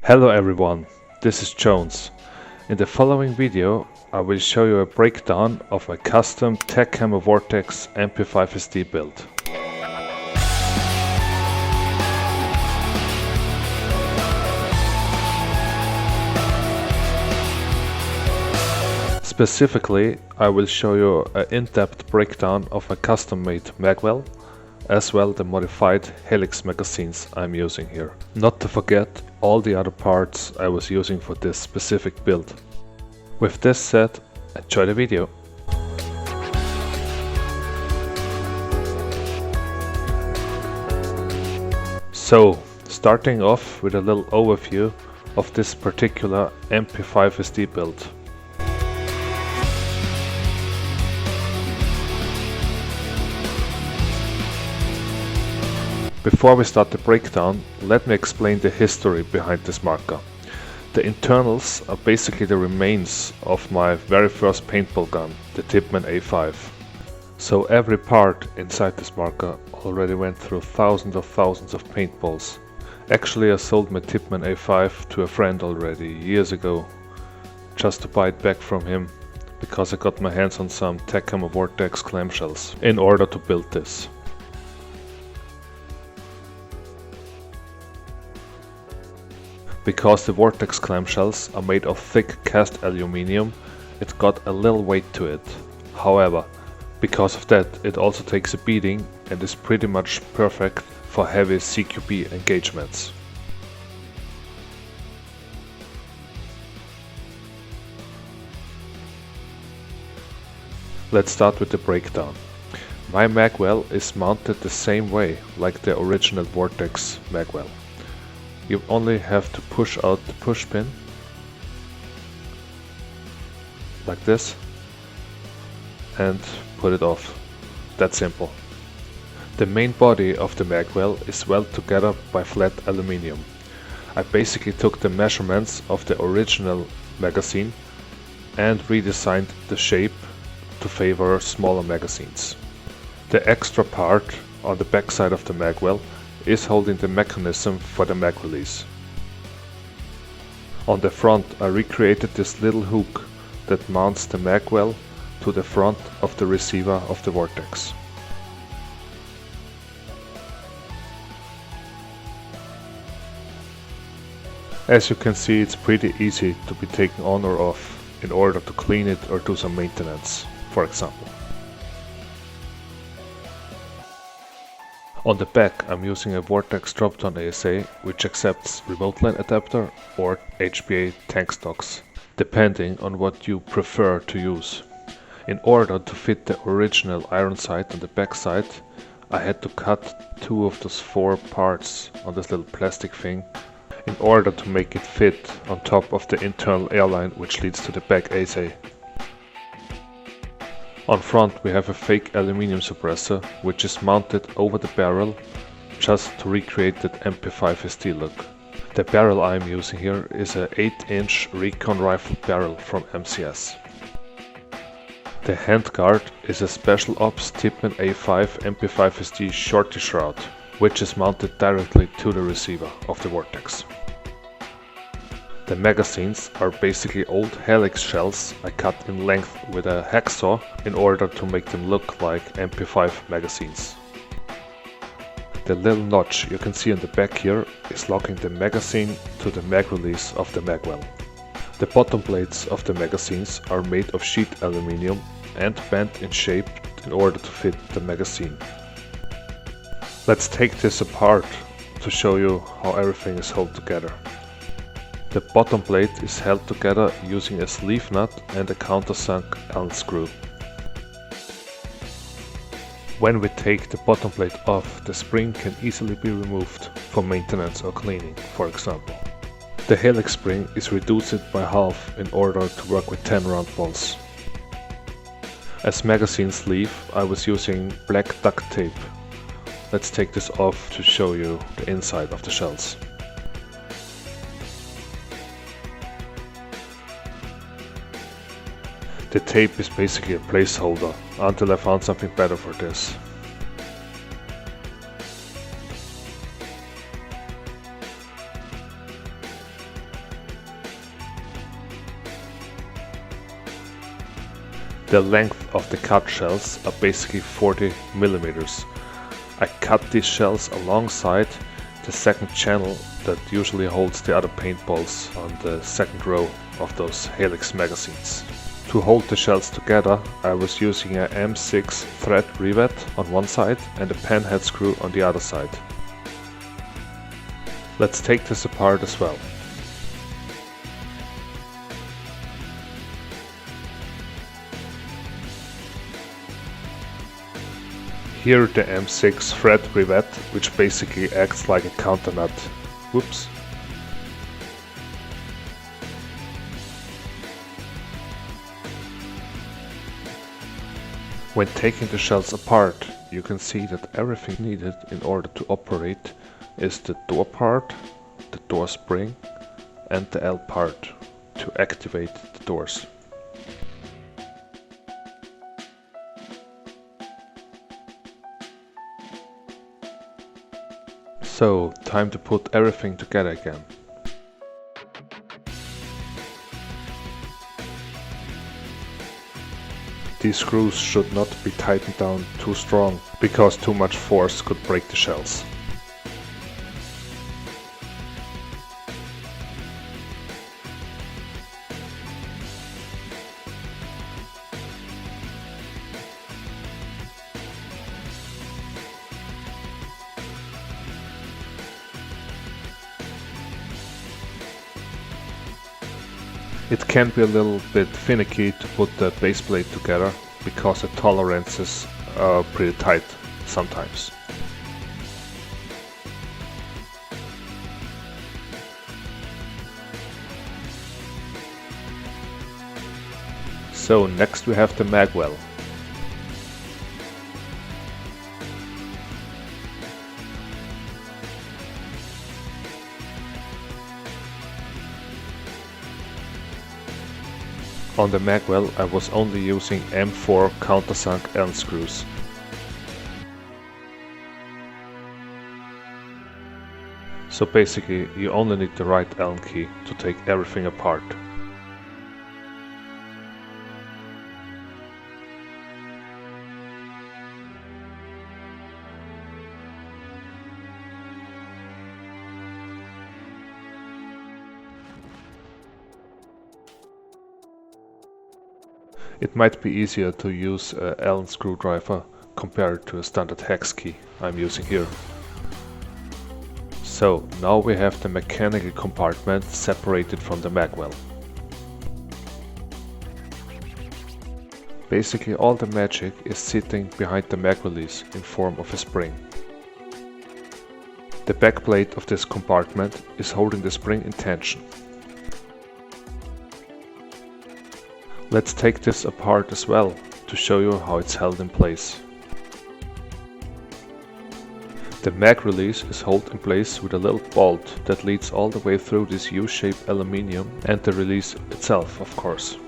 Hello everyone, this is Jones. In the following video I will show you a breakdown of my custom Tacamo Vortex MP5SD build. Specifically, I will show you an in-depth breakdown of my custom-made Magwell, as well the modified Helix magazines I'm using here. Not to forget all the other parts I was using for this specific build. With this said, enjoy the video. So, starting off with a little overview of this particular MP5SD build. Before we start the breakdown, let me explain the history behind this marker. The internals are basically the remains of my very first paintball gun, the Tippmann A5. So every part inside this marker already went through thousands of paintballs. Actually, I sold my Tippmann A5 to a friend already years ago, just to buy it back from him, because I got my hands on some Tacamo Vortex clamshells in order to build this. Because the Vortex clamshells are made of thick cast aluminium, it got a little weight to it. However, because of that, it also takes a beating and is pretty much perfect for heavy CQB engagements. Let's start with the breakdown. My Magwell is mounted the same way like the original Vortex Magwell. You only have to push out the push pin, like this, and put it off. That's simple. The main body of the Magwell is welded together by flat aluminium. I basically took the measurements of the original magazine and redesigned the shape to favor smaller magazines. The extra part on the back side of the Magwell is holding the mechanism for the mag release. On the front I recreated this little hook that mounts the Magwell to the front of the receiver of the Vortex. As you can see, it's pretty easy to be taken on or off in order to clean it or do some maintenance, for example. On the back I'm using a Vortex drop-down ASA which accepts remote line adapter or HBA tank stocks, depending on what you prefer to use. In order to fit the original iron sight on the back side, I had to cut two of those four parts on this little plastic thing in order to make it fit on top of the internal airline which leads to the back ASA. On front we have a fake aluminium suppressor which is mounted over the barrel just to recreate that MP5SD look. The barrel I am using here is a 8-inch Recon rifle barrel from MCS. The handguard is a special ops Tippmann A5 MP5SD shorty shroud which is mounted directly to the receiver of the Vortex. The magazines are basically old Helix shells I cut in length with a hacksaw in order to make them look like MP5 magazines. The little notch you can see on the back here is locking the magazine to the mag release of the Magwell. The bottom plates of the magazines are made of sheet aluminium and bent in shape in order to fit the magazine. Let's take this apart to show you how everything is held together. The bottom plate is held together using a sleeve nut and a countersunk Allen screw. When we take the bottom plate off, the spring can easily be removed for maintenance or cleaning, for example. The Helix spring is reduced by half in order to work with 10 round balls. As magazine sleeve, I was using black duct tape. Let's take this off to show you the inside of the shells. The tape is basically a placeholder until I found something better for this. The length of the cut shells are basically 40 millimeters. I cut these shells alongside the second channel that usually holds the other paintballs on the second row of those Helix magazines. To hold the shells together, I was using a M6 thread rivet on one side and a pen head screw on the other side. Let's take this apart as well. Here the M6 thread rivet, which basically acts like a counter nut. Whoops. When taking the shells apart, you can see that everything needed in order to operate is the door part, the door spring and the L part to activate the doors. So, time to put everything together again. These screws should not be tightened down too strong, because too much force could break the shells. It can be a little bit finicky to put the base plate together because the tolerances are pretty tight sometimes. So next we have the Magwell. On the Magwell I was only using M4 countersunk Allen screws. So basically you only need the right Allen key to take everything apart. It might be easier to use an Allen screwdriver compared to a standard hex key I'm using here. So now we have the mechanical compartment separated from the Magwell. Basically all the magic is sitting behind the mag release in form of a spring. The back plate of this compartment is holding the spring in tension. Let's take this apart as well to show you how it's held in place. The mag release is held in place with a little bolt that leads all the way through this U-shaped aluminium and the release itself, of course.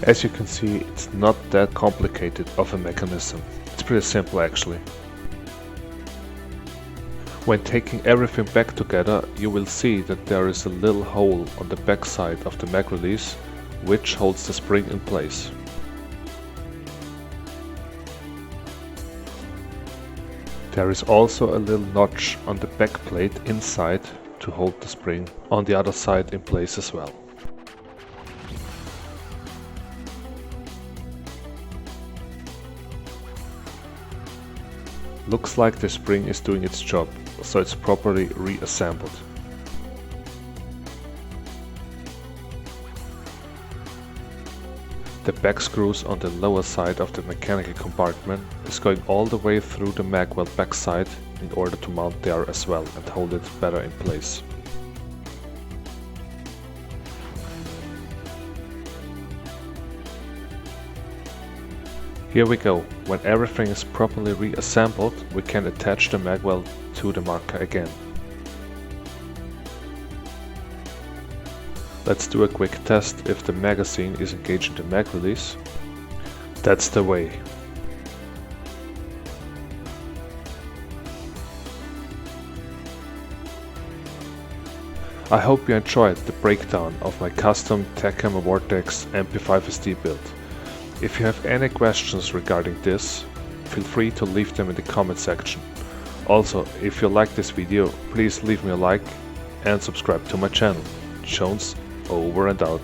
As you can see, it's not that complicated of a mechanism. It's pretty simple actually. When taking everything back together, you will see that there is a little hole on the back side of the mag release which holds the spring in place. There is also a little notch on the back plate inside to hold the spring on the other side in place as well. Looks like the spring is doing its job, so it's properly reassembled. The back screws on the lower side of the mechanical compartment is going all the way through the Magwell backside in order to mount there as well and hold it better in place. Here we go. When everything is properly reassembled, we can attach the Magwell to the marker again. Let's do a quick test if the magazine is engaged in the mag release. That's the way. I hope you enjoyed the breakdown of my custom Tacamo Vortex MP5SD build. If you have any questions regarding this, feel free to leave them in the comment section. Also, if you like this video, please leave me a like and subscribe to my channel. Jones over and out.